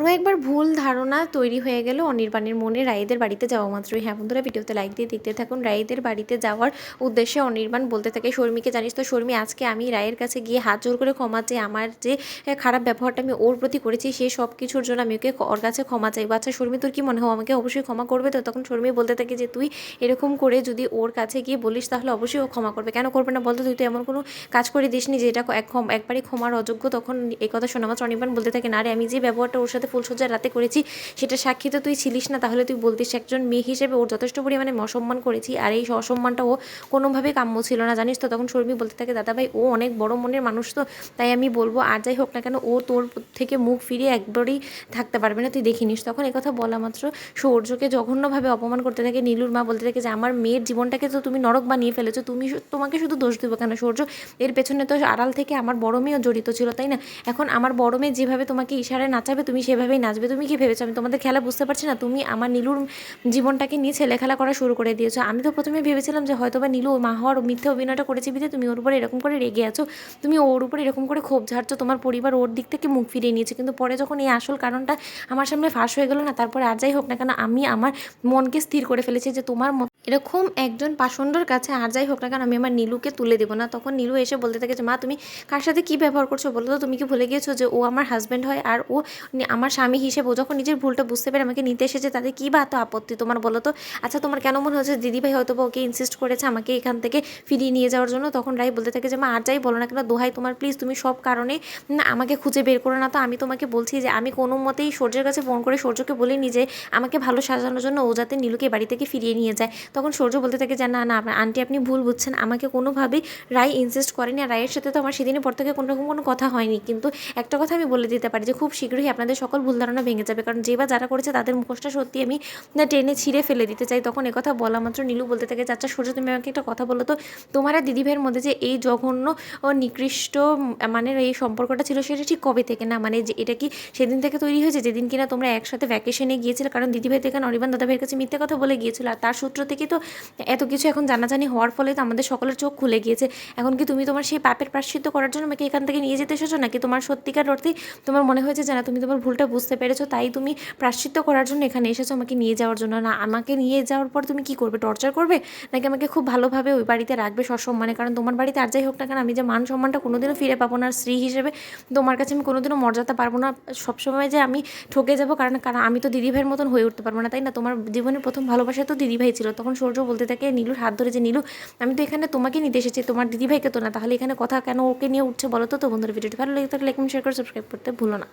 আরও একবার ভুল ধারণা তৈরি হয়ে গেল অনির্বাণের মনে রায়েদের বাড়িতে যাওয়া মাত্রই। হ্যাঁ বন্ধুরা, ভিডিওতে লাইক দিয়ে দেখতে থাকুন। রায়েদের বাড়িতে যাওয়ার উদ্দেশ্যে অনির্বাণ বলতে থাকে শর্মিকে, জানিস তো শর্মি, আজকে আমি রায়ের কাছে গিয়ে হাত জোর করে ক্ষমা চাই। আমার যে খারাপ ব্যবহারটা আমি ওর প্রতি করেছি সেই সব কিছুর জন্য আমি ওকে ওর কাছে ক্ষমা চাইবো। আচ্ছা শর্মি, তোর কি মনে হয় আমাকে অবশ্যই ক্ষমা করবে তো? তখন শর্মি বলতে থাকে যে তুই এরকম করে যদি ওর কাছে গিয়ে বলিস তাহলে অবশ্যই ও ক্ষমা করবে। কেন করবে না বলতো? তুই তো এমন কোনো কাজ করে দিসনি যে এটা একবারই ক্ষমার অযোগ্য। তখন এই কথা শোনা মাত্র অনির্বাণ বলতে থাকে, না রে, আমি যে ব্যবহারটা ওর সাথে ফুলসজ্জার রাতে করেছি সেটা সাক্ষী তো তুই ছিলিস না, তাহলে তুই বলতিস। একজন মেয়ে হিসেবে ওর যথেষ্ট পরিমাণে অসম্মান করেছি, আর এই অসম্মানটা ও কোনোভাবেই কাম্য ছিল না, জানিস তো? তখন শর্মি বলতে থাকে, দাদা ভাই ও অনেক বড় মনের মানুষ, তো তাই আমি বলবো আর যাই হোক না কেন ও তোর থেকে মুখ ফিরিয়ে একবারই থাকতে পারবে না, তুই দেখিনিস। তখন একথা বলা মাত্র সৌর্যকে জঘন্যভাবে অপমান করতে থাকে নীলুর মা। বলতে থাকে যে আমার মেয়ের জীবনটাকে তো তুমি নরক বানিয়ে ফেলেছো, তোমাকে শুধু দোষ দেবো কেন সৌর্য? এর পেছনে তো আড়াল থেকে আমার বড় মেয়েও জড়িত ছিল, তাই না? এখন আমার বড় মেয়ে যেভাবে তোমাকে ইশারায় নাচাবে তুমি সেভাবেই নাচবে। তুমি কি ভেবেছো আমি তোমাদের খেলা বুঝতে পারছি না? তুমি আমার নীলুর জীবনটাকে নিয়ে ছেলে খেলা করা শুরু করে দিয়েছো। আমি তো প্রথমে ভেবেছিলাম যে হয়তো বা নীলু মা হওয়ার মিথ্যে অভিনয়টা করেছে বিধে তুমি ওর উপরে এরকম করে রেগে আছো, তুমি ওর উপরে এরকম করে ক্ষোভ ঝাড়ছো, তোমার পরিবার ওর দিক থেকে মুখ ফিরিয়ে নিয়েছে। কিন্তু পরে যখন এই আসল কারণটা আমার সামনে ফাঁস হয়ে গেলো না, তারপরে আর যাই হোক না কেন আমি আমার মনকে স্থির করে ফেলেছি যে তোমার এরকম একজন পাষণ্ডর কাছে আর যাই হোক না কেন আমি আমার নীলুকে তুলে দেবো না। তখন নীলু এসে বলতে থাকে যে মা তুমি কার সাথে কী ব্যবহার করছো বলো তো? তুমি কি ভুলে গিয়েছো যে ও আমার হাজব্যান্ড হয় আর ও আমার স্বামী হিসেবে ও যখন নিজের ভুলটা বুঝতে পেরে আমাকে নিতে এসেছে তাতে কী বা এত আপত্তি তোমার বলো তো? আচ্ছা তোমার কেন মনে হচ্ছে দিদিভাই হয়তো বা ওকে ইনসিস্ট করেছে আমাকে এখান থেকে ফিরিয়ে নিয়ে যাওয়ার জন্য? তখন রাই বলতে থাকে যে মা আর যাই বলো না কেন দোহাই তোমার, প্লিজ তুমি সব কারণে আমাকে খুঁজে বের করো না তো। আমি তোমাকে বলছি যে আমি কোনো মতেই সূর্যের কাছে ফোন করে সূর্যকে বলিনি যে আমাকে ভালো সাজানোর জন্য ও যাতে নীলুকে বাড়ি থেকে ফিরিয়ে নিয়ে যায়। তখন সূর্য বলতে থাকে যে না না আন্টি আপনি ভুল বুঝছেন, আমাকে কোনোভাবেই রায় ইনসিস্ট করেনি। আর রায়ের সাথে তো আমার সেদিনের পর থেকে কোনোরকম কোনো কথা হয়নি। কিন্তু একটা কথা আমি বলে দিতে পারি যে খুব শীঘ্রই আপনাদের সকল ভুল ধারণা ভেঙে যাবে, কারণ যে বা যারা করেছে তাদের মুখোশটা সত্যি আমি টেনে ছিঁড়ে ফেলে দিতে চাই। তখন একথা বলা মাত্র নীলু বলতে থাকে আচ্ছা সূর্য তুমি আমাকে একটা কথা বলো তো, তোমার আর দিদিভাইয়ের মধ্যে যে এই জঘন্য ও নিকৃষ্ট মানে এই সম্পর্কটা ছিল সেটা ঠিক কবে থেকে? না মানে যে এটা কি সেদিন থেকে তৈরি হয়েছে যেদিন কিনা তোমরা একসাথে ভ্যাকেশনে গিয়েছিলে? কারণ দিদিভাই থেকে অনির্বাণ দাদাভাইয়ের কাছে মিথ্যে কথা বলে গিয়েছিল, আর তার সূত্র থেকে তো এত কিছু এখন জানাজানি হওয়ার ফলে তো আমাদের সকলের চোখ খুলে গিয়েছে। এখন কি তুমি তোমার সেই পাপের প্রায়শ্চিত্ত করার জন্য আমাকে এখান থেকে নিয়ে যেতে এসেছো, নাকি তোমার সত্যিকার অর্থেই তোমার মনে হয়েছে যে না তুমি তোমার ভুলটা বুঝতে পেরেছো তাই তুমি প্রায়শ্চিত্ত করার জন্য এখানে এসেছো আমাকে নিয়ে যাওয়ার জন্য? না আমাকে নিয়ে যাওয়ার পর তুমি কি করবে, টর্চার করবে, নাকি আমাকে খুব ভালোভাবে ওই বাড়িতে রাখবে সসম্মানে? কারণ তোমার বাড়িতে আর যাই হোক না কেন আমি যে মান সম্মানটা কোনোদিনও ফিরে পাবো না, স্ত্রী হিসেবে তোমার কাছে আমি কোনোদিনও মর্যাদা পারবো না, সবসময় যে আমি ঠকে যাবো, কারণ কারণ আমি তো দিদিভাইয়ের মতন হয়ে উঠতে পারবো না, তাই না? তোমার জীবনের প্রথম ভালোবাসা তো দিদিভাই ছিল। তখন সূর্য বলতে থাকে নীলুর হাত ধরে যে নীলু আমি তো এখানে তোমাকে নিতে এসেছি, তোমার দিদিভাইকে তো না, তাহলে এখানে কথা কেন ওকে নিয়ে উঠছে বলো তো? তো বন্ধুরা ভিডিওটি ভালো লেগে থাকলে লাইক শেয়ার করে সাবস্ক্রাইব করতে ভুলো না।